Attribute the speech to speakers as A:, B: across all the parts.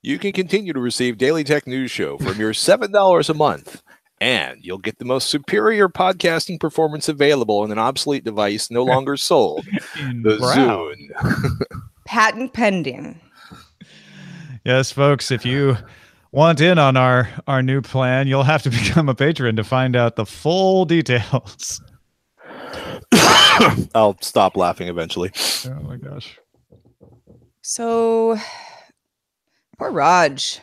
A: You can continue to receive Daily Tech News Show from your $7 a month, and you'll get the most superior podcasting performance available on an obsolete device no longer sold, the Zune.
B: Patent pending.
C: Yes, folks, if you want in on our new plan, you'll have to become a patron to find out the full details.
A: I'll stop laughing eventually.
C: Oh my gosh.
B: So, poor Raj.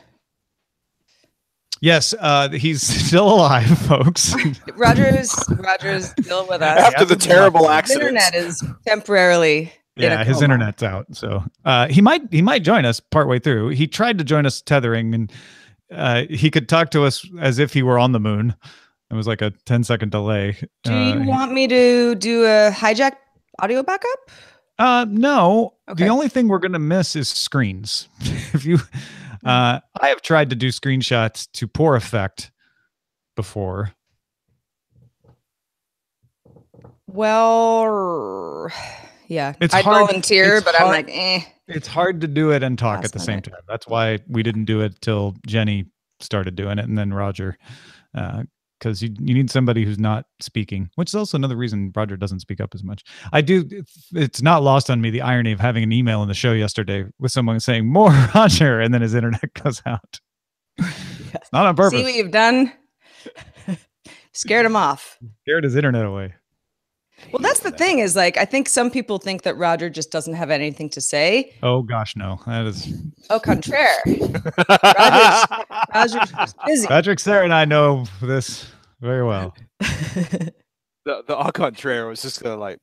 C: Yes, he's still alive, folks.
B: Roger's still with us.
A: After the terrible accident.
B: His internet is temporarily
C: his internet's out. So he might join us partway through. He tried to join us tethering, and he could talk to us as if he were on the moon. It was like a 10-second delay.
B: Do you want me to do a hijack audio backup?
C: No.
B: Okay.
C: The only thing we're going to miss is screens. If you, I have tried to do screenshots to poor effect before.
B: Well, yeah,
C: I'd
B: volunteer, but I'm like, eh.
C: It's hard to do it and talk at the same time. That's why we didn't do it till Jenny started doing it, and then Roger, because you need somebody who's not speaking, which is also another reason Roger doesn't speak up as much. It's not lost on me the irony of having an email in the show yesterday with someone saying more Roger, and then his internet goes out. Yes. Not on purpose.
B: See what you've done? Scared him off.
C: Scared his internet away.
B: Well, that's the thing is, like, I think some people think that Roger just doesn't have anything to say.
C: Oh, gosh, no. That is...
B: Au contraire. Roger's busy.
C: Patrick, Sarah, and I know this very well.
A: The au contraire was just going to like...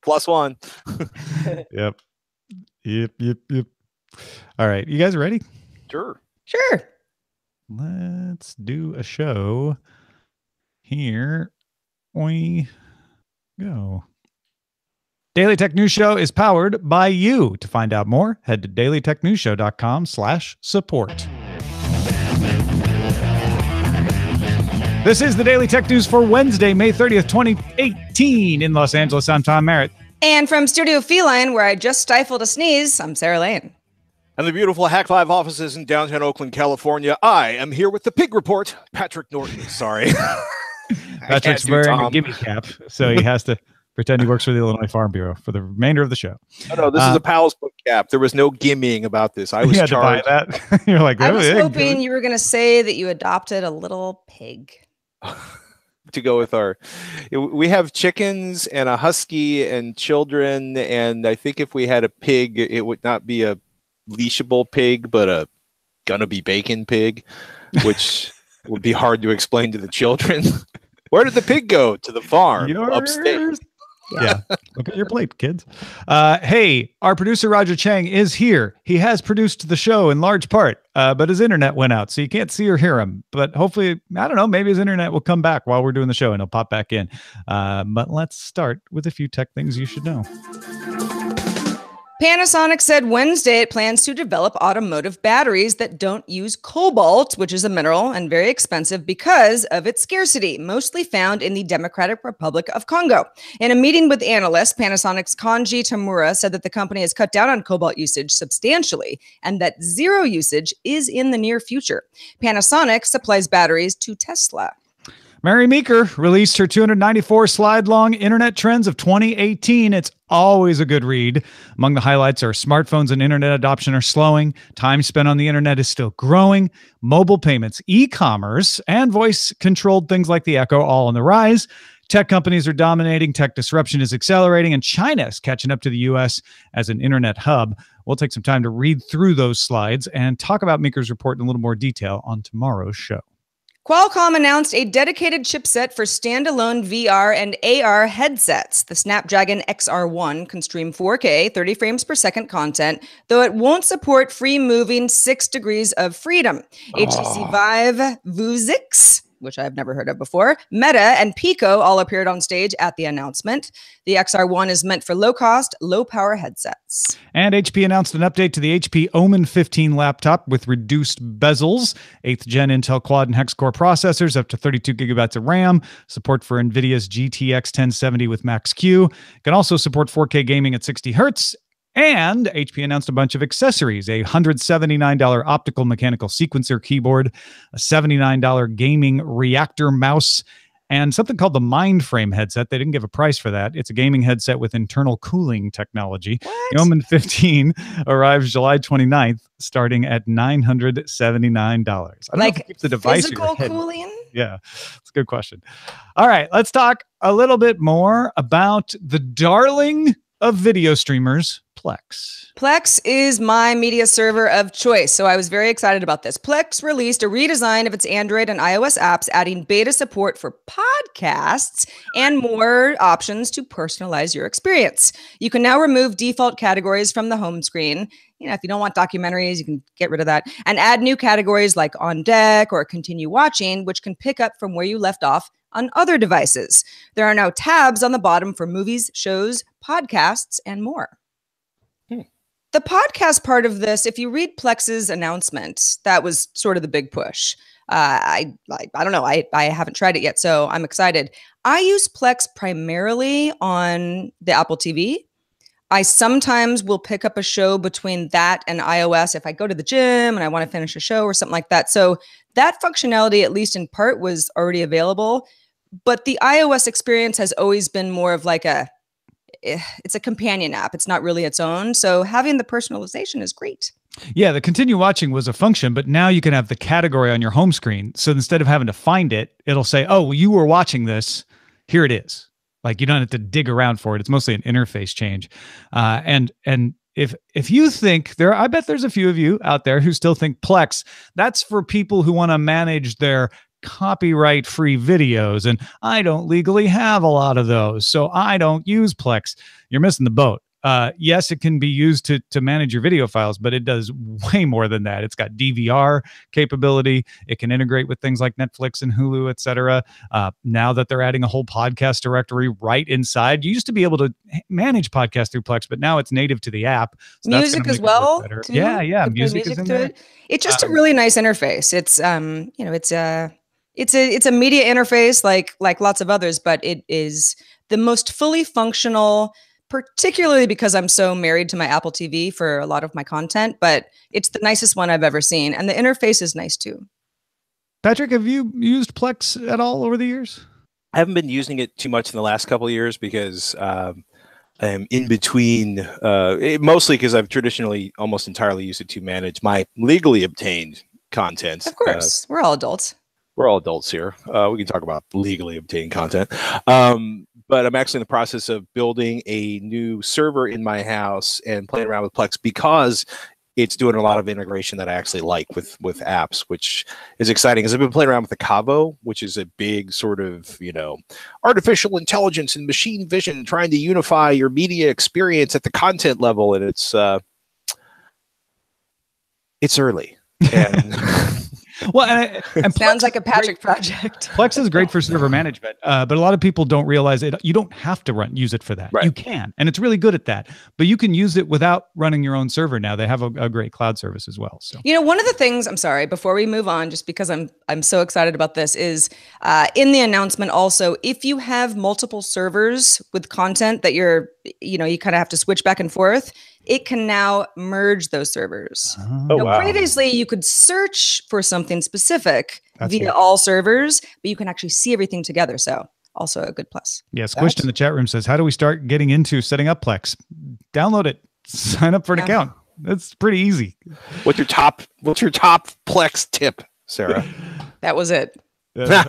A: +1.
C: Yep. All right. You guys ready?
A: Sure.
C: Let's do a show. Here we go. Daily Tech News Show is powered by you. To find out more, head to dailytechnewsshow.com/support. This is the Daily Tech News for Wednesday, May 30th, 2018 in Los Angeles. I'm Tom Merritt.
B: And from Studio Feline, where I just stifled a sneeze, I'm Sarah Lane.
A: And the beautiful Hack Live offices in downtown Oakland, California, I am here with the Pig Report, Patrick Norton. Sorry.
C: Patrick's wearing a gimme cap, so he has to pretend he works for the Illinois Farm Bureau for the remainder of the show.
A: No, this is a Powell's book cap. There was no gimmying about this. I was
C: charged. To buy that. You're like,
B: I was hoping you were going to say that you adopted a little pig.
A: To go with we have chickens and a husky and children, and I think if we had a pig, it would not be a leashable pig, but a gonna be bacon pig, which would be hard to explain to the children. Where did the pig go? To the farm upstate.
C: Yeah. Look at your plate, kids. Hey, our producer Roger Chang is here. He has produced the show in large part, but his internet went out, so you can't see or hear him. But hopefully, I don't know, maybe his internet will come back while we're doing the show and he'll pop back in. But let's start with a few tech things you should know.
B: Panasonic said Wednesday it plans to develop automotive batteries that don't use cobalt, which is a mineral and very expensive because of its scarcity, mostly found in the Democratic Republic of Congo. In a meeting with analysts, Panasonic's Kanji Tamura said that the company has cut down on cobalt usage substantially and that zero usage is in the near future. Panasonic supplies batteries to Tesla.
C: Mary Meeker released her 294 slide-long Internet Trends of 2018. It's always a good read. Among the highlights are smartphones and internet adoption are slowing, time spent on the internet is still growing, mobile payments, e-commerce, and voice-controlled things like the Echo all on the rise. Tech companies are dominating, tech disruption is accelerating, and China is catching up to the U.S. as an internet hub. We'll take some time to read through those slides and talk about Meeker's report in a little more detail on tomorrow's show.
B: Qualcomm announced a dedicated chipset for standalone VR and AR headsets. The Snapdragon XR1 can stream 4K, 30 frames per second content, though it won't support free-moving 6 degrees of freedom. HTC Vive, Vuzix, which I've never heard of before, Meta, and Pico all appeared on stage at the announcement. The XR1 is meant for low-cost, low-power headsets.
C: And HP announced an update to the HP Omen 15 laptop with reduced bezels, 8th gen Intel Quad and Hex-core processors, up to 32 gigabytes of RAM, support for NVIDIA's GTX 1070 with Max-Q. Can also support 4K gaming at 60 hertz, And HP announced a bunch of accessories, a $179 optical mechanical sequencer keyboard, a $79 gaming reactor mouse, and something called the Mindframe headset. They didn't give a price for that. It's a gaming headset with internal cooling technology.
B: What?
C: The Omen 15 arrives July 29th, starting at $979. I don't know if it keeps the device in your
B: physical
C: head.
B: cooling?
C: Yeah, it's a good question. All right, let's talk a little bit more about the darling of video streamers, Plex.
B: Plex is my media server of choice, so I was very excited about this. Plex released a redesign of its Android and iOS apps, adding beta support for podcasts and more options to personalize your experience. You can now remove default categories from the home screen. You know, if you don't want documentaries, you can get rid of that and add new categories like On Deck or Continue Watching, which can pick up from where you left off on other devices. There are now tabs on the bottom for movies, shows, podcasts, and more. The podcast part of this, if you read Plex's announcement, that was sort of the big push. I don't know. I haven't tried it yet, so I'm excited. I use Plex primarily on the Apple TV. I sometimes will pick up a show between that and iOS if I go to the gym and I want to finish a show or something like that. So that functionality, at least in part, was already available. But the iOS experience has always been more of like it's a companion app. It's not really its own. So having the personalization is great.
C: Yeah, the continue watching was a function, but now you can have the category on your home screen. So instead of having to find it, it'll say, oh, well, you were watching this. Here it is. Like you don't have to dig around for it. It's mostly an interface change. And if you think I bet there's a few of you out there who still think Plex, that's for people who want to manage their copyright-free videos, and I don't legally have a lot of those, so I don't use Plex. You're missing the boat. Yes, it can be used to manage your video files, but it does way more than that. It's got DVR capability. It can integrate with things like Netflix and Hulu, etc. Now that they're adding a whole podcast directory right inside, you used to be able to manage podcasts through Plex, but now it's native to the app. So
B: music as well.
C: Yeah. Music is in there.
B: It's just a really nice interface. It's a media interface like lots of others, but it is the most fully functional, particularly because I'm so married to my Apple TV for a lot of my content, but it's the nicest one I've ever seen. And the interface is nice too.
C: Patrick, have you used Plex at all over the years?
A: I haven't been using it too much in the last couple of years because I'm in between, mostly because I've traditionally almost entirely used it to manage my legally obtained content.
B: Of course, we're all adults.
A: We're all adults here. We can talk about legally obtained content. But I'm actually in the process of building a new server in my house and playing around with Plex because it's doing a lot of integration that I actually like with apps, which is exciting. Because I've been playing around with the Cavo, which is a big sort of, artificial intelligence and machine vision trying to unify your media experience at the content level. And it's early. And
C: well, and
B: sounds like a Patrick project.
C: Plex is great for server management, but a lot of people don't realize it. You don't have to use it for that. Right. You can, and it's really good at that. But you can use it without running your own server now. They have a great cloud service as well. So
B: one of the things, I'm sorry, before we move on, just because I'm so excited about this, is in the announcement also, if you have multiple servers with content that you kind of have to switch back and forth, it can now merge those servers.
C: Wow.
B: Previously, you could search for something specific via all servers, but you can actually see everything together. So also a good plus.
C: Yeah, Squished in the chat room says, how do we start getting into setting up Plex? Download it. Sign up for an account. That's pretty easy.
A: What's your top Plex tip, Sarah?
B: That was it.
C: All right.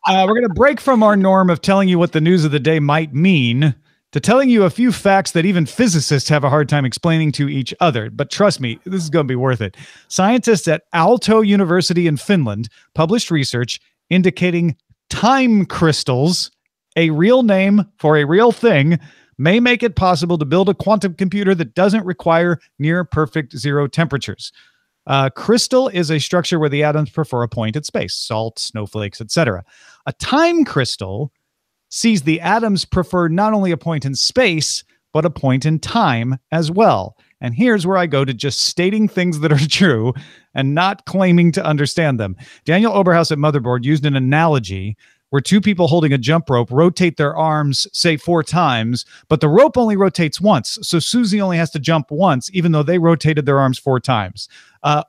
C: We're going to break from our norm of telling you what the news of the day might mean to telling you a few facts that even physicists have a hard time explaining to each other. But trust me, this is going to be worth it. Scientists at Aalto University in Finland published research indicating time crystals, a real name for a real thing, may make it possible to build a quantum computer that doesn't require near perfect zero temperatures. Crystal is a structure where the atoms prefer a point in space, salt, snowflakes, etc. A time crystal sees the atoms prefer not only a point in space, but a point in time as well. And here's where I go to just stating things that are true and not claiming to understand them. Daniel Oberhaus at Motherboard used an analogy where two people holding a jump rope rotate their arms, say 4 times, but the rope only rotates once. So Susie only has to jump once, even though they rotated their arms 4 times.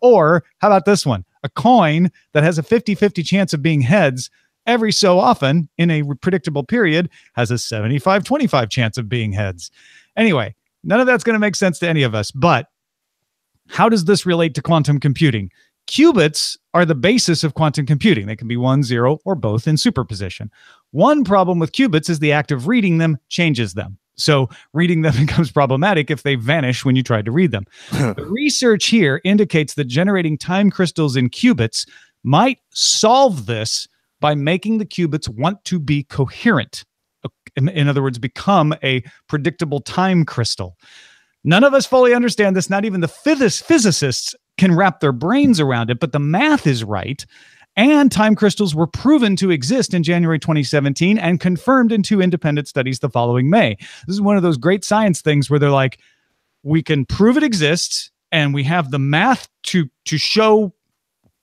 C: Or how about this one? A coin that has a 50-50 chance of being heads every so often in a predictable period has a 75-25 chance of being heads. Anyway, none of that's going to make sense to any of us, but how does this relate to quantum computing? Qubits are the basis of quantum computing. They can be 1, 0, or both in superposition. One problem with qubits is the act of reading them changes them. So reading them becomes problematic if they vanish when you try to read them. The research here indicates that generating time crystals in qubits might solve this by making the qubits want to be coherent. In other words, become a predictable time crystal. None of us fully understand this. Not even the physicists can wrap their brains around it, but the math is right. And time crystals were proven to exist in January 2017 and confirmed in 2 independent studies the following May. This is one of those great science things where they're like, we can prove it exists and we have the math to show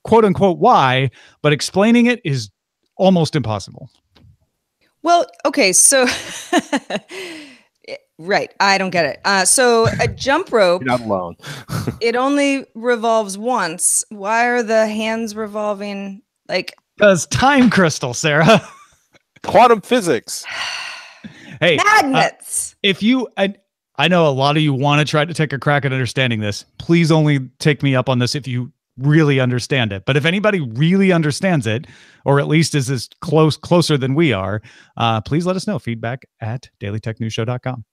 C: quote unquote why, but explaining it is almost impossible.
B: Well, okay, so right, I don't get it. So a jump rope,
A: You're not alone.
B: it only revolves once. Why are the hands revolving? Like,
C: because time crystal, Sarah.
A: Quantum physics.
C: Hey,
B: magnets.
C: If you, I know a lot of you want to try to take a crack at understanding this. Please only take me up on this if you really understand it. But if anybody really understands it, or at least is as closer than we are, please let us know. Feedback at dailytechnewsshow.com.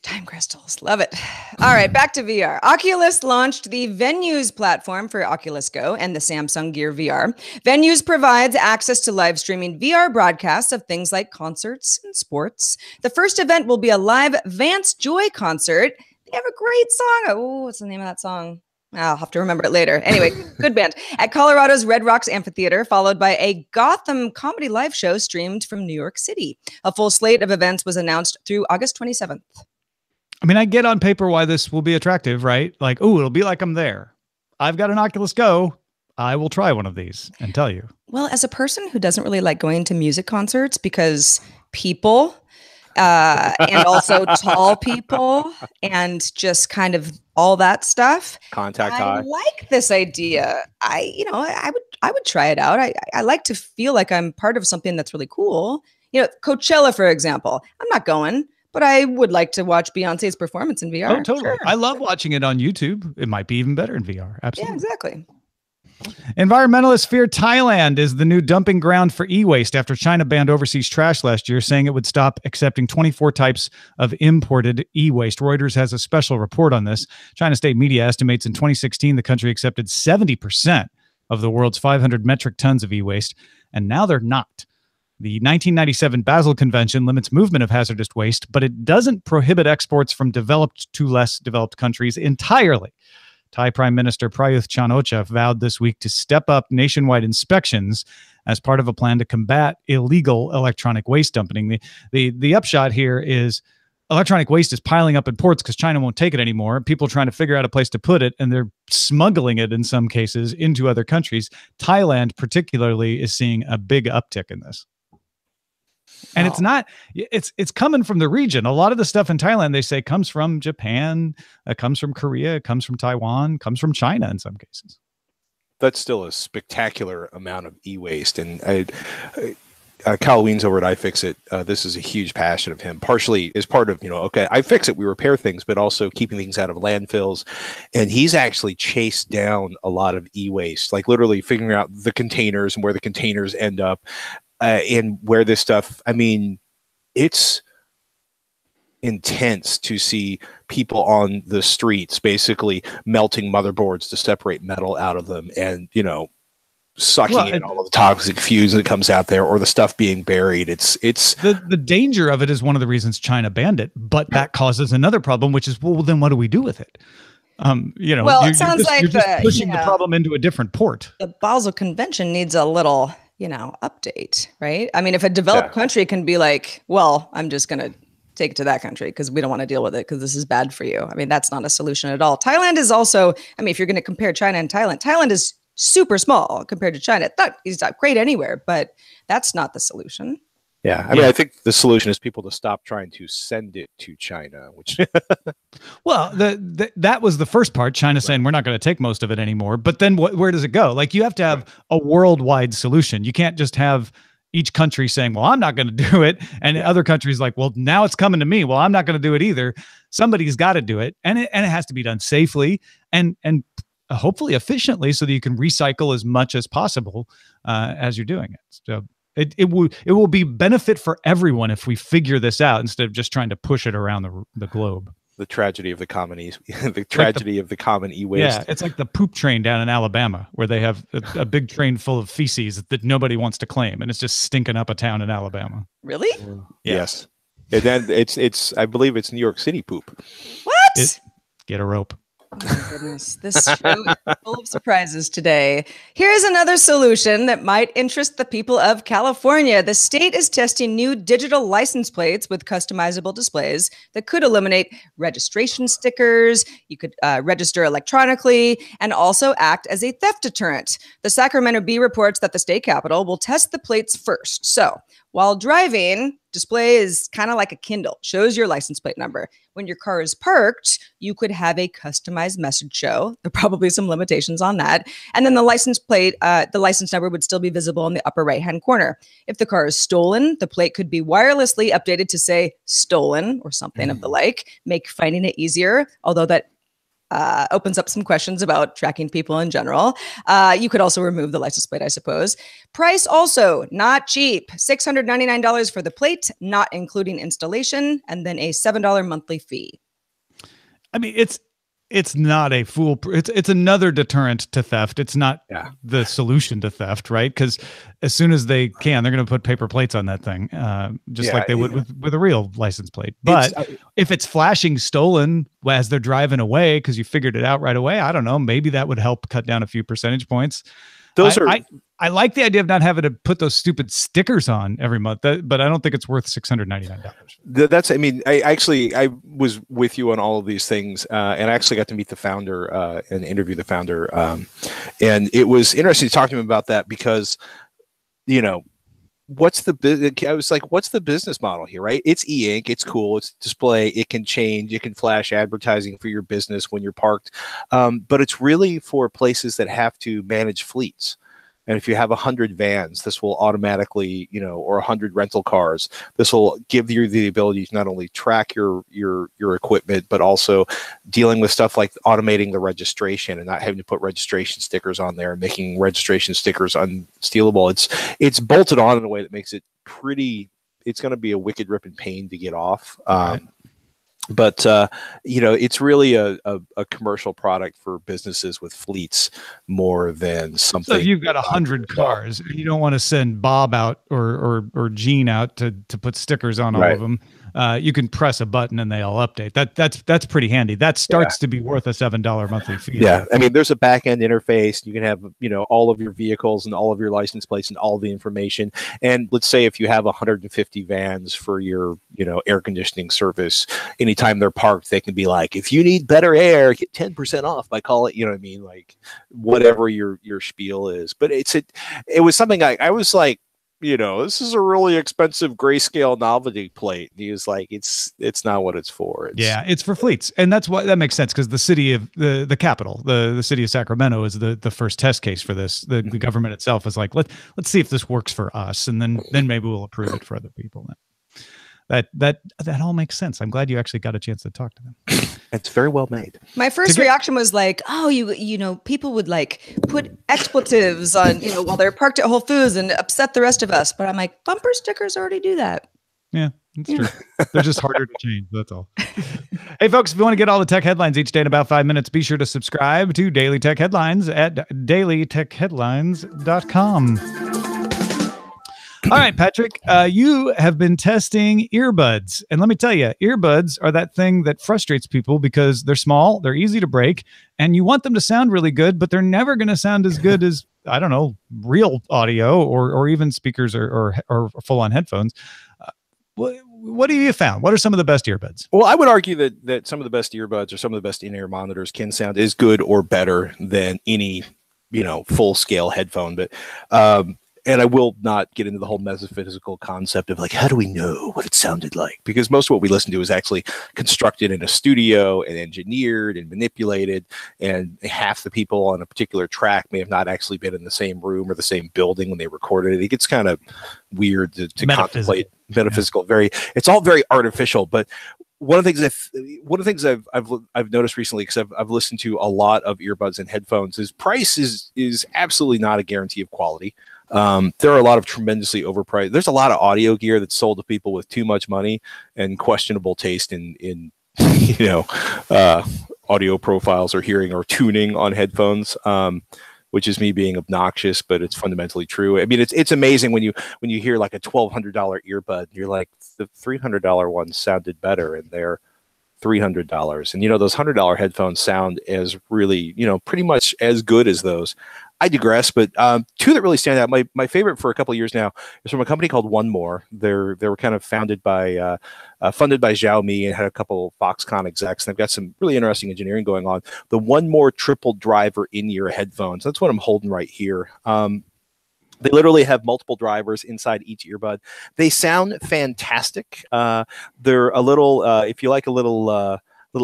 B: Time crystals. Love it. All right, back to VR. Oculus launched the Venues platform for Oculus Go and the Samsung Gear VR. Venues provides access to live streaming VR broadcasts of things like concerts and sports. The first event will be a live Vance Joy concert. They have a great song. Oh, what's the name of that song? I'll have to remember it later. Anyway, good band. At Colorado's Red Rocks Amphitheater, followed by a Gotham comedy live show streamed from New York City. A full slate of events was announced through August 27th.
C: I mean, I get on paper why this will be attractive, right? Like, oh, it'll be like I'm there. I've got an Oculus Go. I will try one of these and tell you.
B: Well, as a person who doesn't really like going to music concerts because people and also tall people and just kind of all that stuff.
A: Contact
B: I
A: high.
B: like this idea. I would try it out. I like to feel like I'm part of something that's really cool. You know, Coachella, for example. I'm not going, but I would like to watch Beyonce's performance in VR.
C: Oh, totally.
B: Sure.
C: I love watching it on YouTube. It might be even better in VR. Absolutely.
B: Yeah, exactly.
C: Environmentalists fear Thailand is the new dumping ground for e-waste after China banned overseas trash last year, saying it would stop accepting 24 types of imported e-waste. Reuters has a special report on this. China state media estimates in 2016 the country accepted 70% of the world's 500 metric tons of e-waste, and now they're not. The 1997 Basel Convention limits movement of hazardous waste, but it doesn't prohibit exports from developed to less developed countries entirely. Thai Prime Minister Prayuth Chan-o-cha vowed this week to step up nationwide inspections as part of a plan to combat illegal electronic waste dumping. The upshot here is electronic waste is piling up in ports because China won't take it anymore. People are trying to figure out a place to put it, and they're smuggling it in some cases into other countries. Thailand particularly is seeing a big uptick in this. And it's coming from the region. A lot of the stuff in Thailand, they say, comes from Japan, comes from Korea, comes from Taiwan, comes from China in some cases.
A: That's still a spectacular amount of e-waste. And Halloween's over at iFixit. This is a huge passion of him, partially as part of, okay, iFixit, we repair things, but also keeping things out of landfills. And he's actually chased down a lot of e-waste, like literally figuring out the containers and where the containers end up. And where this stuff, I mean, it's intense to see people on the streets basically melting motherboards to separate metal out of them and, sucking in all of the toxic fumes that comes out there, or the stuff being buried. It's
C: the danger of it is one of the reasons China banned it, but that causes another problem, which is, well, then what do we do with it?
B: It sounds like
C: you're just pushing the problem into a different port.
B: The Basel Convention needs a little update, right? I mean, if a developed country can be like, well, I'm just going to take it to that country because we don't want to deal with it because this is bad for you. I mean, that's not a solution at all. Thailand is also, I mean, if you're going to compare China and Thailand is super small compared to China. It's not great anywhere, but that's not the solution.
A: Yeah, I mean, I think the solution is people to stop trying to send it to China, which
C: well, that was the first part. China saying we're not going to take most of it anymore. But then where does it go? Like, you have to have a worldwide solution. You can't just have each country saying, well, I'm not going to do it. And other countries like, well, now it's coming to me. Well, I'm not going to do it either. Somebody's got to do it. And it has to be done safely and hopefully efficiently so that you can recycle as much as possible as you're doing it. So it will be benefit for everyone if we figure this out instead of just trying to push it around the globe.
A: The tragedy of the common of the common e-waste.
C: Yeah, it's like the poop train down in Alabama where they have a big train full of feces that nobody wants to claim, and it's just stinking up a town in Alabama.
B: Really?
A: Yes. And then it's I believe it's New York City poop.
B: What?
C: Get a rope.
B: Oh my goodness, this show is full of surprises today. Here's another solution that might interest the people of California. The state is testing new digital license plates with customizable displays that could eliminate registration stickers. You could register electronically and also act as a theft deterrent. The Sacramento Bee reports that the state capitol will test the plates first. So while driving, display is kind of like a Kindle, shows your license plate number. When your car is parked, you could have a customized message show. There are probably some limitations on that. And then the license plate, the license number would still be visible in the upper right-hand corner. If the car is stolen, the plate could be wirelessly updated to say stolen or something of the like, make finding it easier, although that opens up some questions about tracking people in general. You could also remove the license plate, I suppose. Price also not cheap. $699 for the plate, not including installation, and then a $7 monthly fee.
C: I mean, it's not a fool. It's another deterrent to theft. It's not the solution to theft, right? Because as soon as they can, they're going to put paper plates on that thing, just like they would with a real license plate. But if it's flashing stolen as they're driving away because you figured it out right away, I don't know. Maybe that would help cut down a few percentage points. I like the idea of not having to put those stupid stickers on every month, but I don't think it's worth $699.
A: I mean, I was with you on all of these things, and I actually got to meet the founder and interview the founder, and it was interesting to talk to him about that because, you know, I was like, what's the business model here, right? It's e-ink, it's cool, it's display, it can change, it can flash advertising for your business when you're parked, but it's really for places that have to manage fleets. And if you have 100 vans, this will automatically, or 100 rental cars, this will give you the ability to not only track your equipment, but also dealing with stuff like automating the registration and not having to put registration stickers on there and making registration stickers unstealable. It's bolted on in a way that makes it it's going to be a wicked ripping pain to get off. But it's really a commercial product for businesses with fleets more than something.
C: So if you've got 100 cars, you don't want to send Bob out or Gene out to put stickers on all of them. You can press a button and they all update. That's pretty handy. That starts to be worth a $7 monthly fee.
A: Yeah, I mean, there's a back end interface. You can have all of your vehicles and all of your license plates and all the information. And let's say if you have 150 vans for your air conditioning service, anytime they're parked, they can be like, if you need better air, get 10% off by calling. You know what I mean? Like whatever your spiel is. But it was something I was like, this is a really expensive grayscale novelty plate. And he was like, it's not what it's for.
C: It's for fleets. And that's why that makes sense, because the city of the capital, the city of Sacramento is the first test case for this. The government itself is like, let's see if this works for us. And then maybe we'll approve it for other people. That all makes sense. I'm glad you actually got a chance to talk to them.
A: It's very well made.
B: My first reaction was like, oh, people would like put expletives on, while they're parked at Whole Foods and upset the rest of us. But I'm like, bumper stickers already do that.
C: Yeah, that's true. They're just harder to change. That's all. Hey, folks, if you want to get all the tech headlines each day in about 5 minutes, be sure to subscribe to Daily Tech Headlines at dailytechheadlines.com. All right, Patrick, you have been testing earbuds. And let me tell you, earbuds are that thing that frustrates people because they're small, they're easy to break, and you want them to sound really good, but they're never going to sound as good as, I don't know, real audio or even speakers or full-on headphones. What have you found? What are some of the best earbuds?
A: Well, I would argue that some of the best earbuds or some of the best in-ear monitors can sound as good or better than any full scale headphone, but and I will not get into the whole metaphysical concept of like, how do we know what it sounded like? Because most of what we listen to is actually constructed in a studio and engineered and manipulated. And half the people on a particular track may have not actually been in the same room or the same building when they recorded it. It gets kind of weird to contemplate metaphysical. Yeah. It's all very artificial. But one of the things I've noticed recently, because I've listened to a lot of earbuds and headphones, is price is absolutely not a guarantee of quality. There are a lot of tremendously overpriced. There's a lot of audio gear that's sold to people with too much money and questionable taste in audio profiles or hearing or tuning on headphones. Which is me being obnoxious, but it's fundamentally true. I mean, it's amazing when you hear like a $1,200 earbud, you're like, the $300 ones sounded better, and they're $300. And those $100 headphones sound as really, pretty much as good as those. I digress, but two that really stand out. My favorite for a couple of years now is from a company called One More. They were kind of funded by Xiaomi and had a couple Foxconn execs, and they've got some really interesting engineering going on. The One More triple driver in-ear headphones. That's what I'm holding right here. They literally have multiple drivers inside each earbud. They sound fantastic. They're a little, if you like a little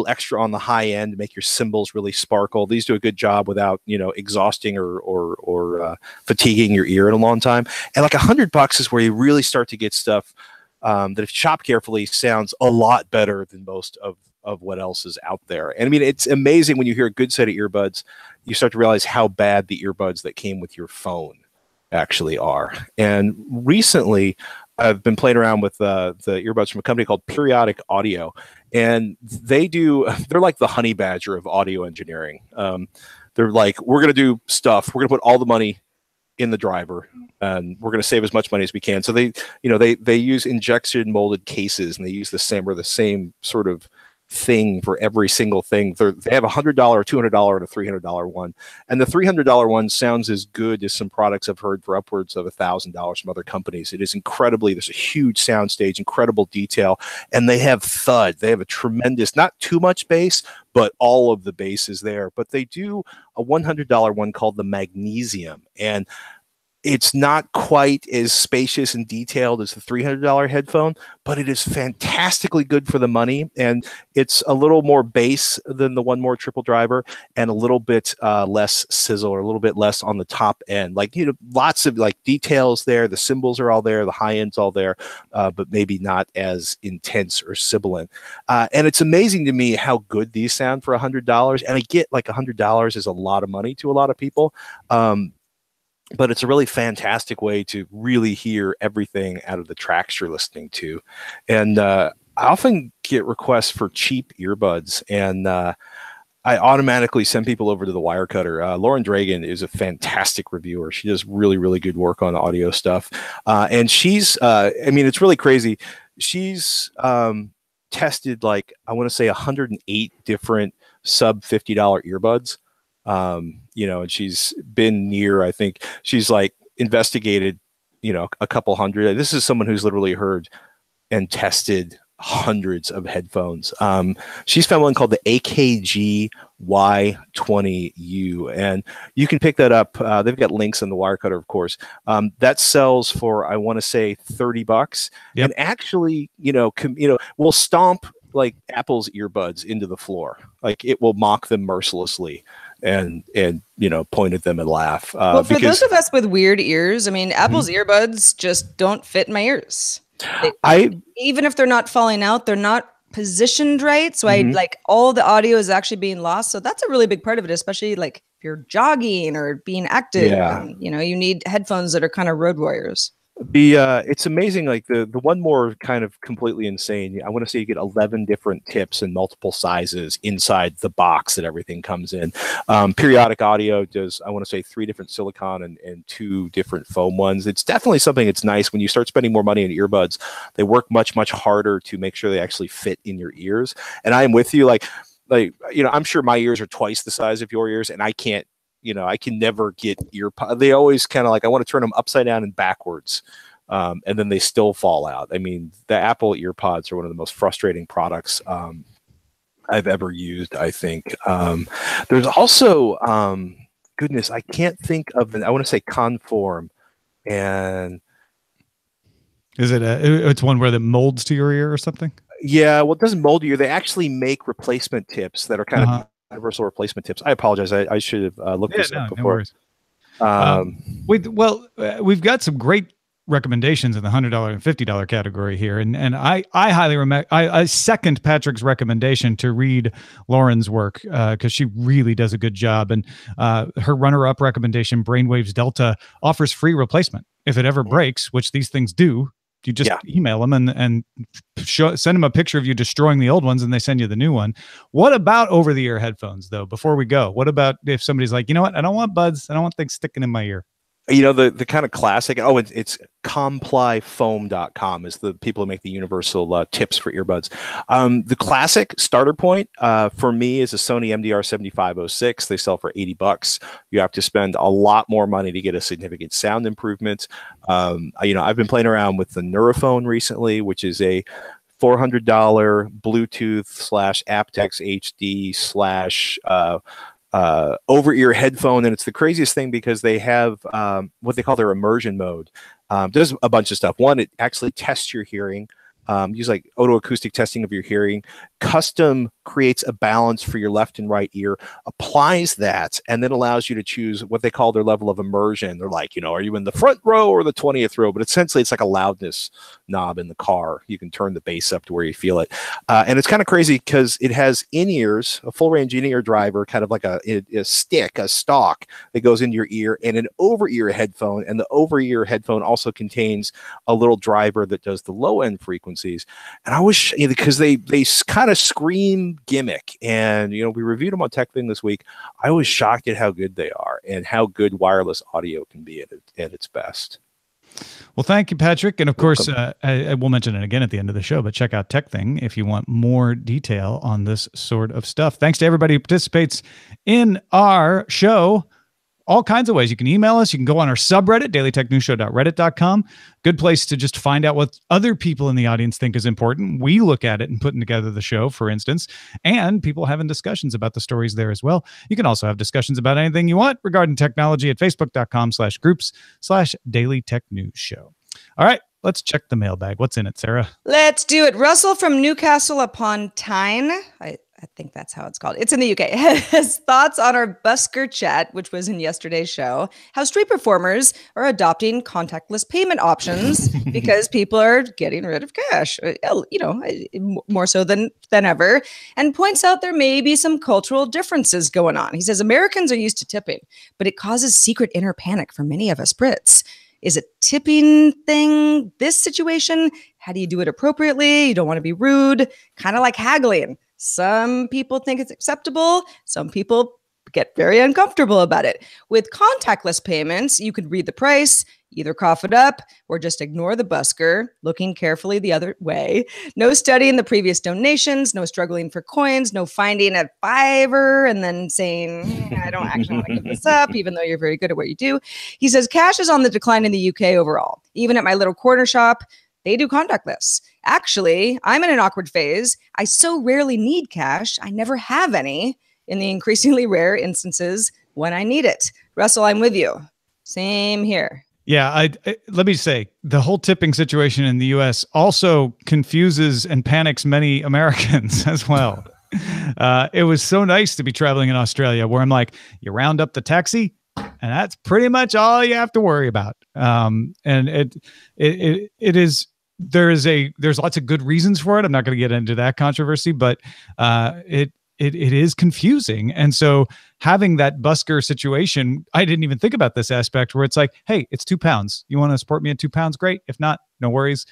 A: extra on the high end to make your cymbals really sparkle. These do a good job without, exhausting or fatiguing your ear in a long time. And like $100 is where you really start to get stuff that, if you shop carefully, sounds a lot better than most of what else is out there. And I mean, it's amazing when you hear a good set of earbuds, you start to realize how bad the earbuds that came with your phone actually are. And recently, I've been playing around with the earbuds from a company called Periodic Audio, and they're like the honey badger of audio engineering. They're like, we're going to do stuff. We're going to put all the money in the driver, and we're going to save as much money as we can. So they use injection molded cases, and they use the same sort of thing for every single thing. They have a $100, $200, and a $300 one, and the $300 one sounds as good as some products I've heard for upwards of $1,000 from other companies. It is incredibly, there's a huge sound stage, incredible detail, and they have thud. They have a tremendous, not too much bass, but all of the bass is there. But they do a $100 one called the Magnesium, and it's not quite as spacious and detailed as the $300 headphone, but it is fantastically good for the money. And it's a little more bass than the One More triple driver, and a little bit less sizzle, or a little bit less on the top end. Like, lots of like details there. The cymbals are all there. The high end's all there, but maybe not as intense or sibilant. And it's amazing to me how good these sound for $100. And I get like $100 is a lot of money to a lot of people. But it's a really fantastic way to really hear everything out of the tracks you're listening to. And I often get requests for cheap earbuds, and I automatically send people over to the Wirecutter. Lauren Dragan is a fantastic reviewer. She does really, really good work on audio stuff. And she's, it's really crazy. She's tested, like, I want to say 108 different sub $50 earbuds. And she's been near, I think she's like investigated, a couple hundred. This is someone who's literally heard and tested hundreds of headphones. She's found one called the AKG Y20U, and you can pick that up. They've got links in the Wirecutter, of course. That sells for, I want to say, $30. Yep. And actually, will stomp like Apple's earbuds into the floor. Like, it will mock them mercilessly and point at them and laugh.
B: Well, for those of us with weird ears, Apple's earbuds just don't fit my ears. Even if they're not falling out, they're not positioned right. So like all the audio is actually being lost. So that's a really big part of it, especially like if you're jogging or being active. Yeah. And, you need headphones that are kind of road warriors.
A: It's amazing. Like the One More kind of completely insane. I want to say you get 11 different tips in multiple sizes inside the box that everything comes in. Periodic Audio does, I want to say, 3 different silicone and 2 different foam ones. It's definitely something that's nice when you start spending more money on earbuds. They work much, much harder to make sure they actually fit in your ears. And I am with you. Like, I'm sure my ears are twice the size of your ears, and I can't, I can never get earpods. They always kind of like, I want to turn them upside down and backwards. And then they still fall out. The Apple earpods are one of the most frustrating products I've ever used, I think. There's also, goodness, I can't think of I want to say Conform, and
C: is it it's one where that molds to your ear or something?
A: Yeah, well, it doesn't mold you. They actually make replacement tips that are kind of universal replacement tips. I apologize. I should have looked this up before.
C: No worries. We've got some great recommendations in the $100 and $50 category here, and I highly I second Patrick's recommendation to read Lauren's work because she really does a good job. And her runner-up recommendation, Brainwaves Delta, offers free replacement if it ever breaks, which these things do. You just email them and send them a picture of you destroying the old ones, and they send you the new one. What about over-the-ear headphones, though? Before we go, what about if somebody's like, you know what? I don't want buds. I don't want things sticking in my ear.
A: You know, the kind of classic, it's complyfoam.com is the people who make the universal tips for earbuds. The classic starter point for me is a Sony MDR 7506. They sell for $80. You have to spend a lot more money to get a significant sound improvement. I've been playing around with the Neurophone recently, which is a $400 Bluetooth / aptX HD / over-ear headphone, and it's the craziest thing because they have what they call their immersion mode. Does a bunch of stuff. One, it actually tests your hearing. Use like otoacoustic testing of your hearing, custom creates a balance for your left and right ear, applies that, and then allows you to choose what they call their level of immersion. They're like, are you in the front row or the 20th row? But essentially, it's like a loudness knob in the car. You can turn the bass up to where you feel it. And it's kind of crazy because it has in-ears, a full-range in-ear driver, kind of like a stick, a stalk that goes into your ear, and an over-ear headphone. And the over-ear headphone also contains a little driver that does the low-end frequencies. And I was, because they kind of scream gimmick, and we reviewed them on Tech Thing this week. I was shocked at how good they are and how good wireless audio can be at its best.
C: Well, thank you, Patrick. And of course, I will mention it again at the end of the show, but check out Tech Thing if you want more detail on this sort of stuff. Thanks to everybody who participates in our show. All kinds of ways. You can email us. You can go on our subreddit, dailytechnewsshow.reddit.com. Good place to just find out what other people in the audience think is important. We look at it and putting together the show, for instance, and people having discussions about the stories there as well. You can also have discussions about anything you want regarding technology at facebook.com/groups/dailytechnewsshow. All right, let's check the mailbag. What's in it, Sarah?
B: Let's do it. Russell from Newcastle upon Tyne. I think that's how it's called. It's in the UK. Has thoughts on our busker chat, which was in yesterday's show, how street performers are adopting contactless payment options because people are getting rid of cash, more so than ever, and points out there may be some cultural differences going on. He says Americans are used to tipping, but it causes secret inner panic for many of us Brits. Is a tipping thing this situation? How do you do it appropriately? You don't want to be rude, kind of like haggling. Some people think it's acceptable. Some people get very uncomfortable about it. With contactless payments, you could read the price, either cough it up or just ignore the busker, looking carefully the other way. No studying the previous donations, no struggling for coins, no finding a $5 and then saying, I don't actually want to give this up, even though you're very good at what you do. He says cash is on the decline in the UK overall. Even at my little corner shop, they do contactless. Actually, I'm in an awkward phase. I so rarely need cash. I never have any in the increasingly rare instances when I need it. Russell, I'm with you. Same here.
C: Yeah, let me say, the whole tipping situation in the U.S. also confuses and panics many Americans as well. It was so nice to be traveling in Australia where I'm like, you round up the taxi, and that's pretty much all you have to worry about. And it is. There's lots of good reasons for it. I'm not going to get into that controversy, but it is confusing. And so having that busker situation, I didn't even think about this aspect where it's like, hey, it's £2. You want to support me at £2? Great. If not, no worries.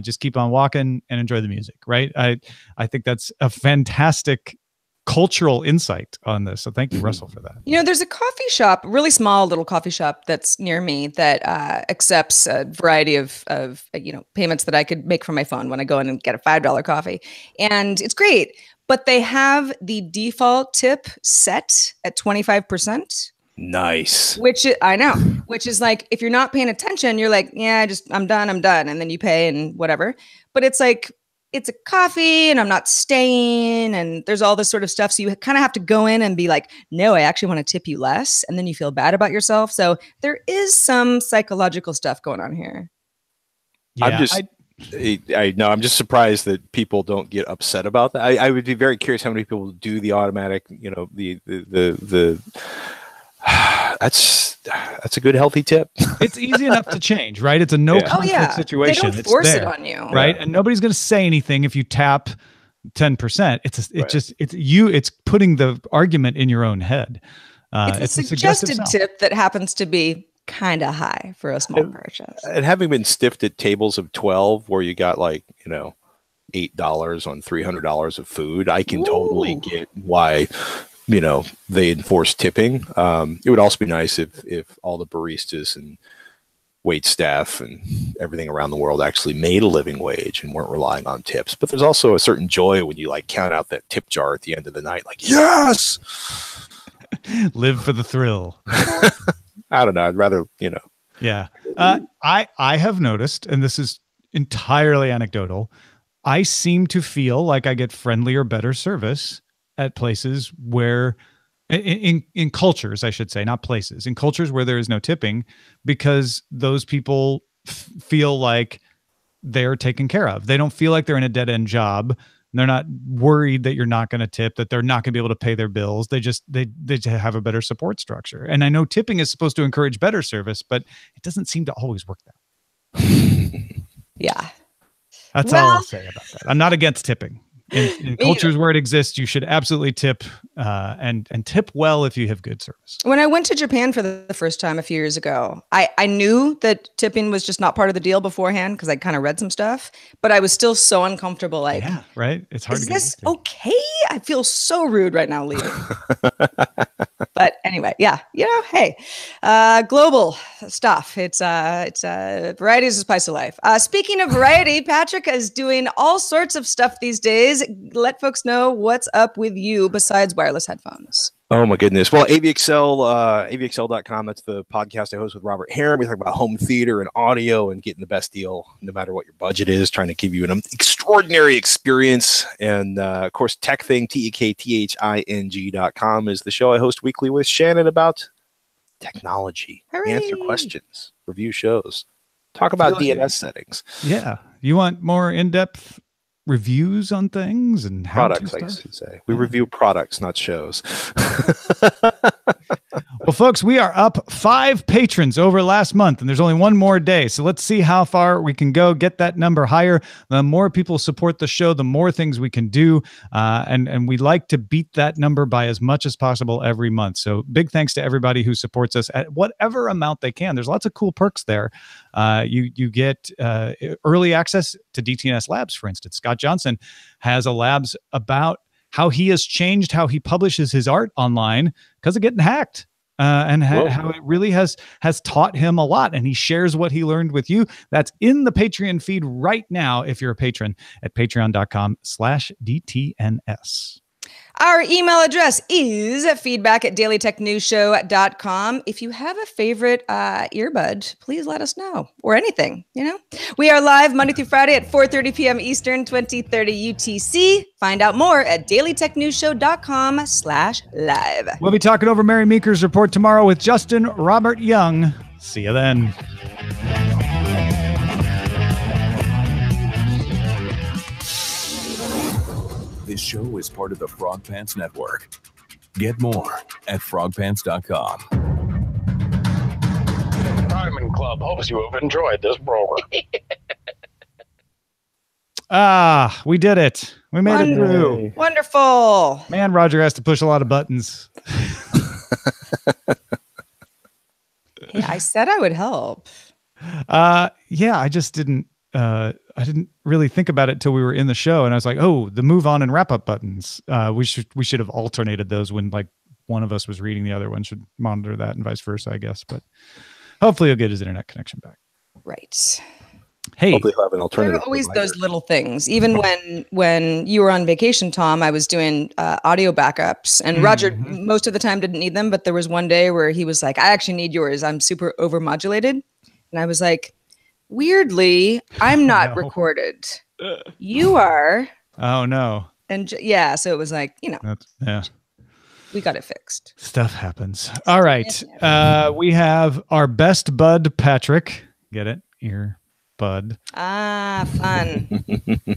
C: Just keep on walking and enjoy the music. Right. I think that's a fantastic cultural insight on this. So thank you, Russell, for that.
B: There's a coffee shop, a really small little coffee shop that's near me that accepts a variety of payments that I could make from my phone when I go in and get a $5 coffee. And it's great. But they have the default tip set at 25%.
A: Nice.
B: Which is like, if you're not paying attention, you're like, yeah, I'm done. And then you pay and whatever. But it's like, it's a coffee and I'm not staying and there's all this sort of stuff. So you kind of have to go in and be like, no, I actually want to tip you less. And then you feel bad about yourself. So there is some psychological stuff going on here.
C: Yeah,
A: I'm just surprised that people don't get upset about that. I would be very curious how many people do the automatic, that's a good healthy tip.
C: It's easy enough to change, right? It's a no conflict situation.
B: They don't force it on you,
C: right? And nobody's going to say anything if you tap 10%. It's putting the argument in your own head.
B: It's a suggested tip that happens to be kind of high for a small purchase.
A: And having been stiffed at tables of 12 where you got $8 on $300 of food, I can totally get why they enforce tipping. It would also be nice if all the baristas and wait staff and everything around the world actually made a living wage and weren't relying on tips. But there's also a certain joy when you count out that tip jar at the end of the night, yes,
C: live for the thrill.
A: I don't know. I'd rather,
C: Yeah. I have noticed, and this is entirely anecdotal, I seem to feel like I get friendlier, better service at places where, in cultures, I should say, not places, in cultures where there is no tipping, because those people feel like they're taken care of. They don't feel like they're in a dead end job. They're not worried that you're not going to tip, that they're not going to be able to pay their bills. They just have a better support structure. And I know tipping is supposed to encourage better service, but it doesn't seem to always work that way.
B: Yeah.
C: That's all I'll say about that. I'm not against tipping. In cultures where it exists, you should absolutely tip and tip well if you have good service.
B: When I went to Japan for the first time a few years ago, I knew that tipping was just not part of the deal beforehand because I kind of read some stuff, but I was still so uncomfortable.
C: Yeah, right. It's hard to get used to.
B: Okay? I feel so rude right now leaving. But anyway, yeah, hey, global stuff. It's variety is the spice of life. Speaking of variety, Patrick is doing all sorts of stuff these days. Let folks know what's up with you besides wireless headphones.
A: Oh my goodness. Well, avxl.com. That's the podcast I host with Robert Heron. We talk about home theater and audio and getting the best deal, no matter what your budget is, trying to give you an extraordinary experience. And of course, TechThing, TechThing.com is the show I host weekly with Shannon about technology.
B: Hooray.
A: Answer questions, review shows, talk about DNS settings.
C: Yeah. You want more in-depth reviews on things and
A: products, I should say. We review products, not shows.
C: Well, folks, we are up 5 patrons over last month, and there's only one more day. So let's see how far we can go, get that number higher. The more people support the show, the more things we can do. And we like to beat that number by as much as possible every month. So big thanks to everybody who supports us at whatever amount they can. There's lots of cool perks there. You get early access to DTNS Labs, for instance. Scott Johnson has a labs about how he has changed how he publishes his art online because of getting hacked. And how it really has taught him a lot. And he shares what he learned with you. That's in the Patreon feed right now if you're a patron at patreon.com/DTNS.
B: Our email address is feedback@dailytechnewsshow.com. If you have a favorite earbud, please let us know, or anything, We are live Monday through Friday at 4:30 p.m. Eastern, 2030 UTC. Find out more at dailytechnewsshow.com/live.
C: We'll be talking over Mary Meeker's report tomorrow with Justin Robert Young. See you then.
D: This show is part of the Frog Pants Network. Get more at frogpants.com.
E: Diamond Club hopes you have enjoyed this program.
C: We did it. We made it through.
B: Wonderful.
C: Man, Roger has to push a lot of buttons.
B: Hey, I said I would help.
C: Yeah, I just didn't. I didn't really think about it till we were in the show, and I was like, "Oh, the move on and wrap up buttons. We should have alternated those when one of us was reading, the other one should monitor that, and vice versa, I guess." But hopefully, he'll get his internet connection back.
B: Right.
C: Hey,
A: hopefully he'll have an alternative.
B: There are always those little things. Even when you were on vacation, Tom, I was doing audio backups, and Roger most of the time didn't need them, but there was one day where he was like, "I actually need yours. I'm super overmodulated," and I was like, weirdly, I'm not recorded. You are.
C: Oh no.
B: And yeah, so it was like,
C: Yeah.
B: we got it fixed.
C: Stuff happens. All right. We have our best bud, Patrick. Get it? Earbud.
B: Ah, fun.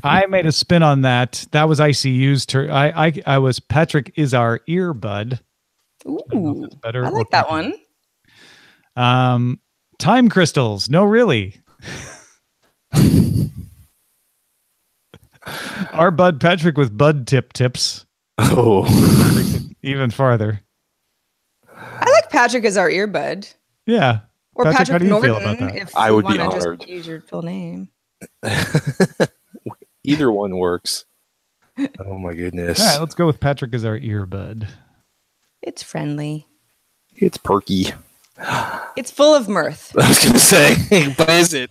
C: I made a spin on that. That was ICU's turn. I was Patrick is our earbud.
B: Ooh,
C: Better.
B: I like that one.
C: Time crystals. No, really. Our bud Patrick with bud tips.
A: Oh,
C: even farther.
B: I like Patrick as our earbud.
C: Yeah.
B: Or
C: Patrick, how
B: Patrick
C: do you
B: Norton,
C: feel about that?
B: if
A: I
B: you
A: would be
B: wanna
A: honored.
B: just use your full name.
A: Either one works. Oh my goodness.
C: All right, let's go with Patrick as our earbud.
B: It's friendly.
A: It's perky.
B: It's full of mirth.
A: I was going to say, but is it?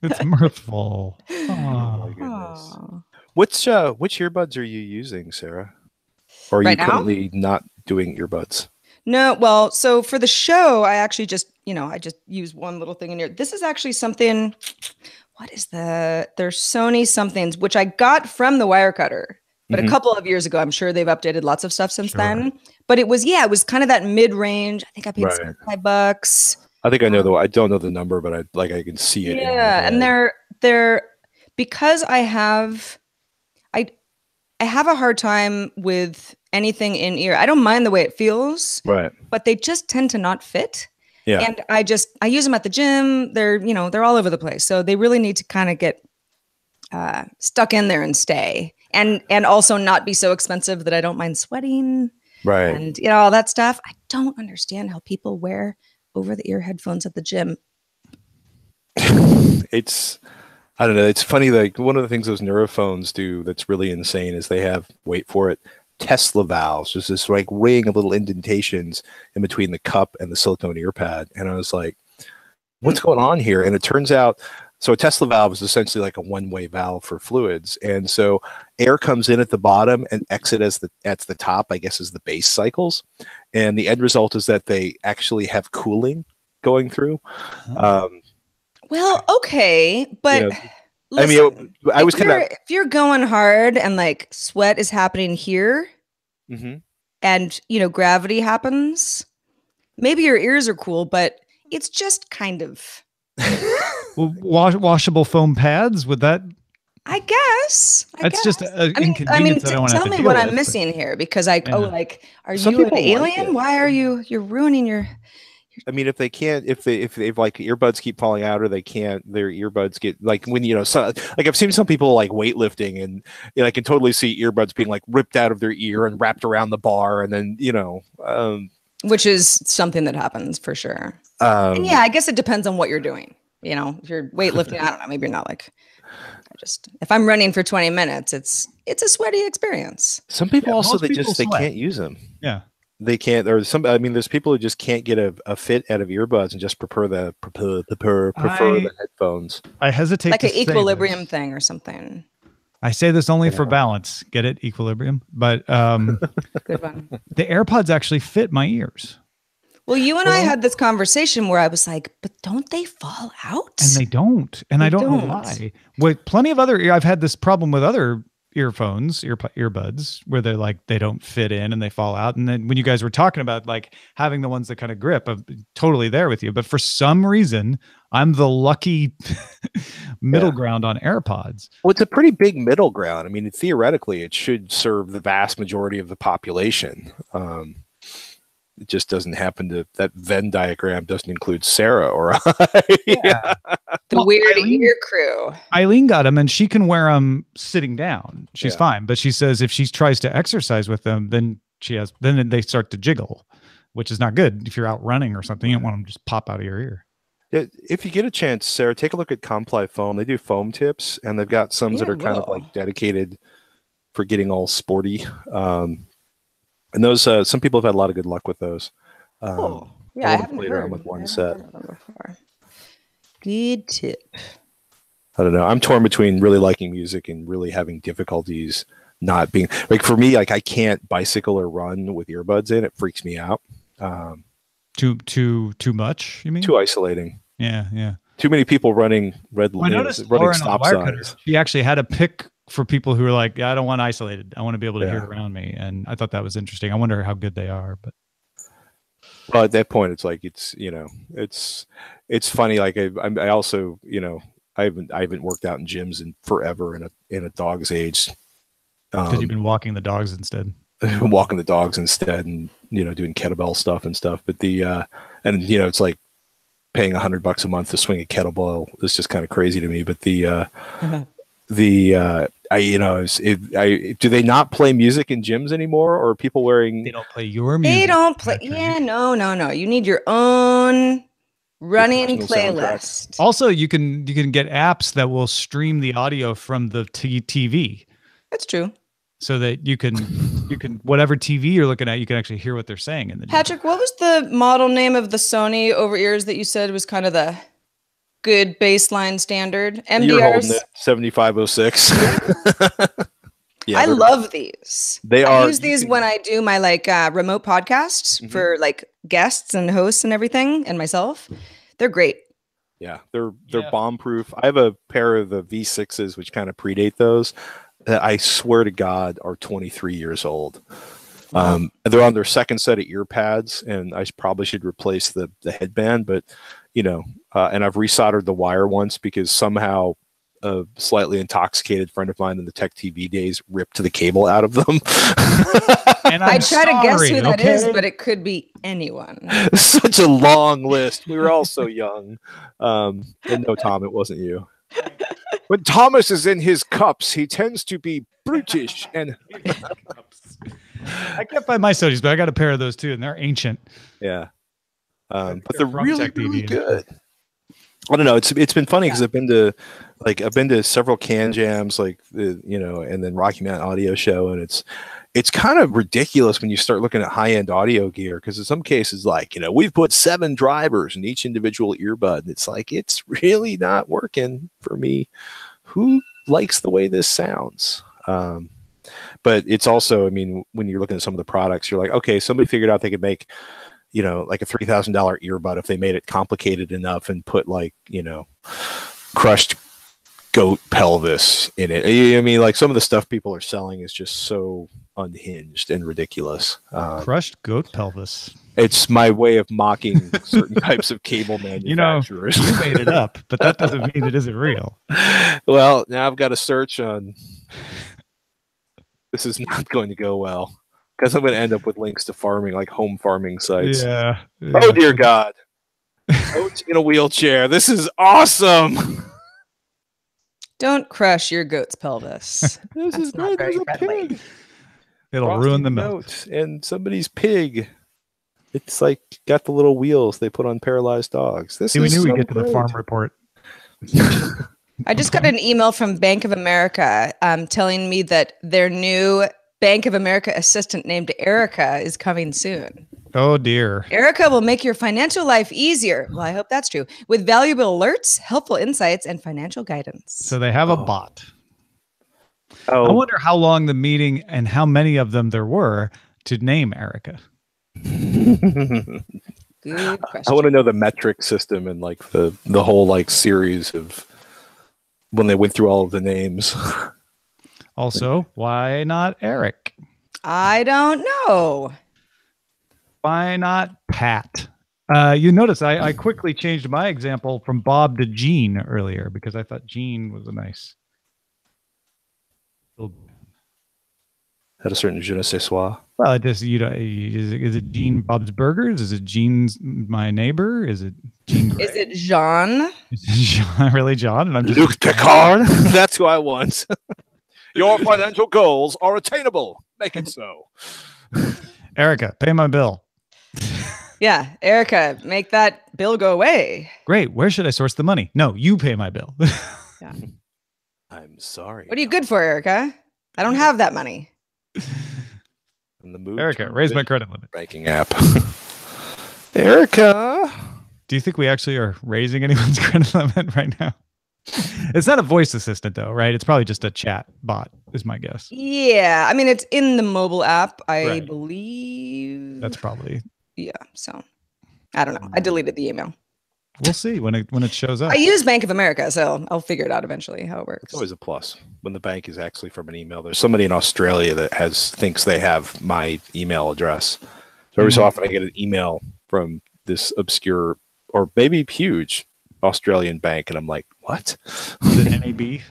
C: It's mirthful.
A: Oh my goodness.
B: Aw.
A: Which earbuds are you using, Sarah? Or are
B: Right
A: you
B: now?
A: currently not doing earbuds?
B: No, well, so for the show, I actually just, I just use one little thing in here. This is actually something, they're Sony somethings, which I got from the wire cutter, but a couple of years ago. I'm sure they've updated lots of stuff since then. But it was kind of that mid-range. I think I paid $75.
A: I think I know I don't know the number, but I can see it.
B: Yeah, and they're because I have a hard time with anything in ear. I don't mind the way it feels,
A: right?
B: But they just tend to not fit.
A: Yeah,
B: and I use them at the gym. They're all over the place, so they really need to kind of get stuck in there and stay, and also not be so expensive that I don't mind sweating,
A: right?
B: And all that stuff. I don't understand how people wear over the ear headphones at the gym.
A: I don't know. It's funny. Like one of the things those neurophones do that's really insane is they have, wait for it, Tesla valves. There's this like ring of little indentations in between the cup and the silicone ear pad. And I was like, what's going on here? And it turns out, so a Tesla valve is essentially like a one-way valve for fluids. And so air comes in at the bottom and exit at the top, I guess, is the base cycles. And the end result is that they actually have cooling going through.
B: Well, okay, but listen,
A: I mean, I was kind of,
B: if you're going hard and like sweat is happening here, and gravity happens, maybe your ears are cool, but it's just kind of
C: washable foam pads. Would that?
B: I guess.
C: That's just an inconvenience. I mean,
B: tell me what I'm missing here, because are you an alien? Why are you're ruining your?
A: I mean, if they've like earbuds keep falling out, or their earbuds get like when like I've seen some people like weightlifting, and I can totally see earbuds being like ripped out of their ear and wrapped around the bar, and then
B: which is something that happens for sure. And yeah, I guess it depends on what you're doing. If you're weightlifting, I don't know, maybe you're not like. If I'm running for 20 minutes, it's a sweaty experience.
A: Some people also they can't use them.
C: Yeah.
A: They can't, or there's people who just can't get a fit out of earbuds and just prefer the headphones.
C: I hesitate
B: like
C: to
B: an equilibrium thing or something.
C: I say this only for balance. Get it? Equilibrium. But
B: good one.
C: The AirPods actually fit my ears.
B: Well, you and I had this conversation where I was like, but don't they fall out?
C: And they don't. And I don't know why. With plenty of I've had this problem with other earbuds where they're like, they don't fit in and they fall out. And then when you guys were talking about like having the ones that kind of grip, I'm totally there with you. But for some reason, I'm the lucky middle ground on AirPods.
A: Well, it's a pretty big middle ground. I mean, theoretically, it should serve the vast majority of the population. It just doesn't happen to, that Venn diagram doesn't include Sarah or I.
B: Yeah. The weird ear crew.
C: Eileen got them and she can wear them sitting down. She's fine. But she says if she tries to exercise with them, then they start to jiggle, which is not good. If you're out running or something, you don't want them to just pop out of your ear.
A: If you get a chance, Sarah, take a look at Comply Foam. They do foam tips, and they've got some that are kind of like dedicated for getting all sporty. And those, some people have had a lot of good luck with those.
B: Yeah, I haven't played around with one set. Good tip.
A: I don't know. I'm torn between really liking music and really having difficulties not being like, for me, like I can't bicycle or run with earbuds in. It freaks me out.
C: Too much, you mean?
A: Too isolating.
C: Yeah.
A: too many people running
C: I noticed Lauren on the
A: stop
C: Wirecutter,
A: signs.
C: she actually had a pick for people who are like, I don't want isolated. I want to be able to
A: Yeah.
C: hear around me. And I thought that was interesting. I wonder how good they are. But
A: Well, at that point, it's like it's funny. Like I also I haven't worked out in gyms in forever in a dog's age.
C: because you've been walking the dogs instead.
A: Walking the dogs instead, and doing kettlebell stuff and stuff. But it's like paying $100 a month to swing a kettlebell is just kind of crazy to me. But do they not play music in gyms anymore, or are people wearing?
C: They don't play your music.
B: They don't play. Yeah, no. You need your own running
A: Professional
B: playlist.
C: Also, you can get apps that will stream the audio from the TV.
B: That's true.
C: So that you can whatever TV you're looking at, you can actually hear what they're saying in the gym.
B: Patrick, what was the model name of the Sony over ears that you said was kind of the good baseline standard?
A: You're holding
B: MDRs.
A: it 7506. Yeah,
B: I love these.
A: They
B: I
A: are.
B: use these when I do my remote podcasts for guests and hosts and everything, and myself. They're great.
A: Yeah, they're bomb proof. I have a pair of the V6s, which kind of predate those. That I swear to God are 23 years old. They're on their second set of ear pads, and I probably should replace the headband. But and I've resoldered the wire once because somehow a slightly intoxicated friend of mine in the Tech TV days ripped the cable out of them.
C: And
B: I try to guess who that is,
C: okay?
B: but it could be anyone.
A: Such a long list. We were all so young. And no, Tom, it wasn't you. When Thomas is in his cups, he tends to be brutish and.
C: I can't find my Sony's, but I got a pair of those too, and they're ancient.
A: Yeah, but
C: They're
A: they're
C: from
A: really,
C: Tech
A: really
C: TV.
A: good. I don't know. It's been funny because I've been to several can jams, and then Rocky Mountain Audio Show, and it's kind of ridiculous when you start looking at high end audio gear, because in some cases, we've put 7 drivers in each individual earbud, and it's like it's really not working for me. Who likes the way this sounds? But it's also, when you're looking at some of the products, you're like, okay, somebody figured out they could make, like a $3,000 earbud if they made it complicated enough and put crushed goat pelvis in it. Some of the stuff people are selling is just so unhinged and ridiculous.
C: Crushed goat pelvis.
A: It's my way of mocking certain types of cable manufacturers.
C: You made it up, but that doesn't mean it isn't real.
A: Well, now I've got to search on. This is not going to go well, because I'm going to end up with links to home farming sites.
C: Yeah.
A: Oh dear God! Goats in a wheelchair. This is awesome.
B: Don't crush your goat's pelvis.
A: This is
B: not
A: great.
B: very
A: There's a
B: friendly.
A: pig.
C: It'll
A: Frosty
C: ruin the milk.
A: Note and somebody's pig. It's got the little wheels they put on paralyzed dogs.
C: We knew we'd get to the farm report.
B: I just got an email from Bank of America telling me that their new Bank of America assistant named Erica is coming soon.
C: Oh dear.
B: Erica will make your financial life easier. Well, I hope that's true. With valuable alerts, helpful insights, and financial guidance.
C: So they have a bot.
A: Oh,
C: I wonder how long the meeting and how many of them there were to name Erica.
B: Good question.
A: I want to know the metric system and the whole series of when they went through all of the names.
C: Also, why not Eric?
B: I don't know.
C: Why not Pat? You notice I quickly changed my example from Bob to Gene earlier because I thought Gene was a nice.
A: Had a certain je ne sais quoi.
C: Well, it just is it Gene Bob's Burgers? Is it Gene's My Neighbor? Is it Gene? Gray?
B: Is it Jean?
C: Is it Jean, really John? And I'm just
A: Luke Picard. That's who I want. Your financial goals are attainable. Make it so.
C: Erica, pay my bill.
B: Yeah, Erica, make that bill go away.
C: Great. Where should I source the money? No, you pay my bill.
B: Yeah.
A: I'm sorry.
B: What are you good for, Erica? I don't have that money.
A: In the mood
C: Erica, raise my credit limit.
A: banking app. Erica.
C: Do you think we actually are raising anyone's credit limit right now? It's not a voice assistant though, right? It's probably just a chat bot, is my guess.
B: Yeah, it's in the mobile app, I
C: Right.
B: believe.
C: That's probably.
B: Yeah, so I don't know. I deleted the email.
C: we'll see when it shows up.
B: I use Bank of America, so I'll figure it out eventually how it works.
A: It's always a plus when the bank is actually from an email. There's somebody in Australia that thinks they have my email address. So every so often I get an email from this obscure or maybe huge Australian bank, and I'm like, what?
C: Is it NAB?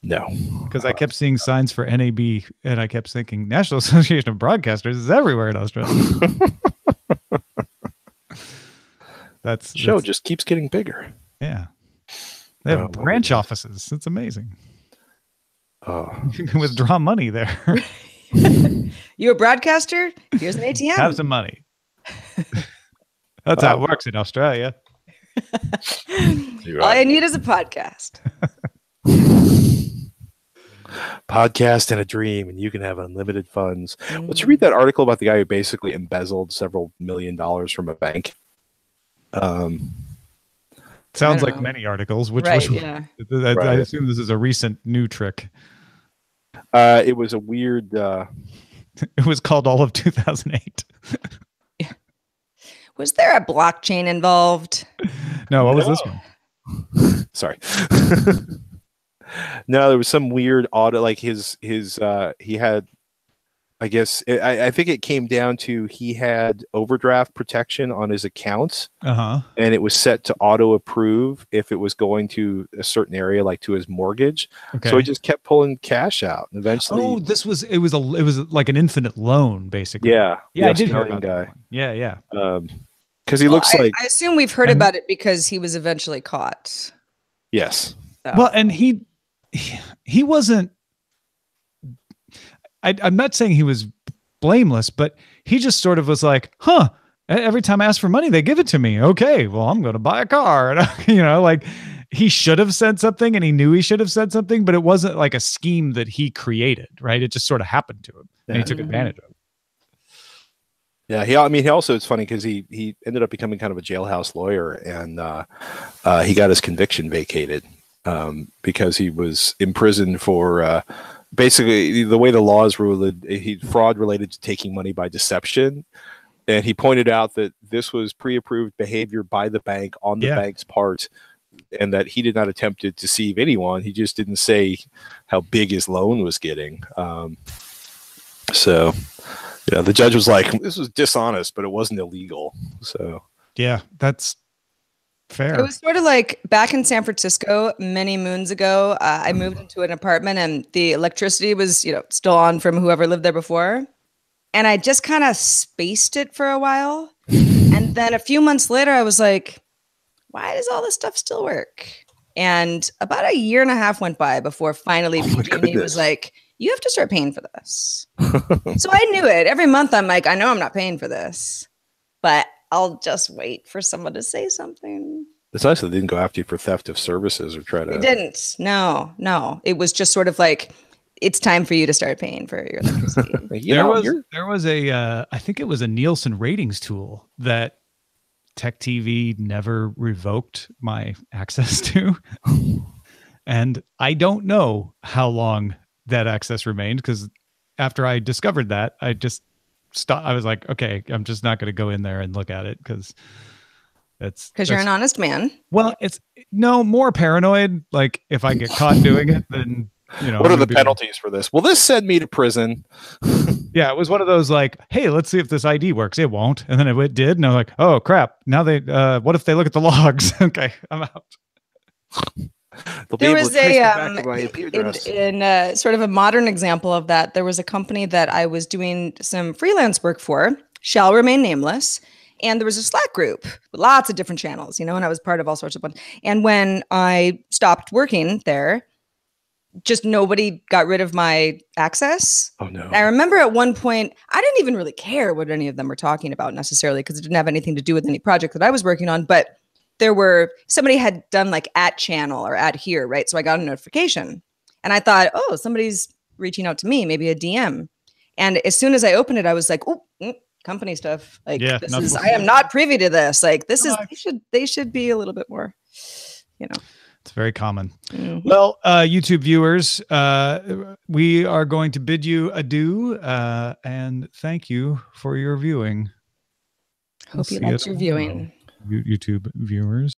A: No,
C: because I kept seeing signs for NAB, and I kept thinking National Association of Broadcasters is everywhere in Australia. That's
A: just keeps getting bigger.
C: Yeah, they have branch offices. It's amazing.
A: Oh,
C: you can withdraw money there.
B: You a broadcaster? Here's an ATM.
C: Have some money. That's how it works in Australia.
B: All I need is a podcast.
A: Podcast and a dream, and you can have unlimited funds. Let's read that article about the guy who basically embezzled several $1 million from a bank.
C: Sounds like many articles. Which
B: right,
C: was,
B: yeah.
C: I assume this is a recent new trick.
A: It was a weird.
C: It was called all of 2008.
B: Was there a blockchain involved?
C: No, what was this one?
A: Sorry. No, there was some weird audit. Like he had, I guess, I think it came down to he had overdraft protection on his accounts, and it was set to auto approve if it was going to a certain area, like to his mortgage. Okay. So he just kept pulling cash out, and eventually,
C: it was like an infinite loan, basically.
A: Yeah,
C: I did hear about that. Yeah.
A: Because he looks like.
B: I assume we've heard about it because he was eventually caught.
A: Yes.
B: So.
C: Well, and he wasn't. I'm not saying he was blameless, but he just sort of was like, huh, every time I ask for money, they give it to me. Okay, well, I'm going to buy a car. And, like he should have said something and he knew he should have said something, but it wasn't like a scheme that he created, right? It just sort of happened to him and he took advantage of it.
A: Yeah, he also, it's funny because he ended up becoming kind of a jailhouse lawyer, and he got his conviction vacated because he was imprisoned for basically the way the law is ruled. Fraud related to taking money by deception, and he pointed out that this was pre-approved behavior by the bank on the bank's part, and that he did not attempt to deceive anyone. He just didn't say how big his loan was getting. So. Yeah, the judge was like, this was dishonest, but it wasn't illegal. So,
C: yeah, that's fair.
B: It was sort of like back in San Francisco many moons ago. I moved into an apartment and the electricity was, still on from whoever lived there before. And I just kind of spaced it for a while. And then a few months later, I was like, why does all this stuff still work? And about a year and a half went by before finally PG&E was like, you have to start paying for this. So I knew it. Every month I'm like, I know I'm not paying for this, but I'll just wait for someone to say something.
A: It's nice that they didn't go after you for theft of services or try to.
B: They didn't. No. It was just sort of like, it's time for you to start paying for your electricity.
C: There was a, I think it was a Nielsen ratings tool that Tech TV never revoked my access to. And I don't know how long that access remained, because after I discovered that, I just stopped. I was like, okay, I'm just not going to go in there and look at it because
B: you're an honest man.
C: Well, it's more paranoid. Like if I get caught doing it, then
A: what are the penalties for this? Will this send me to prison?
C: Yeah, it was one of those like, hey, let's see if this ID works. It won't, and then it did, and I'm like, oh crap! Now they, what if they look at the logs? Okay, I'm out.
B: There was in sort of a modern example of that. There was a company that I was doing some freelance work for, shall remain nameless. And there was a Slack group with lots of different channels, and I was part of all sorts of ones. And when I stopped working there, just nobody got rid of my access.
A: Oh no.
B: I remember at one point, I didn't even really care what any of them were talking about necessarily, because it didn't have anything to do with any project that I was working on. But somebody had done like @channel or @here, right? So I got a notification and I thought, oh, somebody's reaching out to me, maybe a DM. And as soon as I opened it, I was like, oh, company stuff. Like I am not privy to this. Like they should be a little bit more,
C: It's very common. Mm-hmm. Well, YouTube viewers, we are going to bid you adieu and thank you for your viewing.
B: Hope you liked your viewing.
C: YouTube viewers.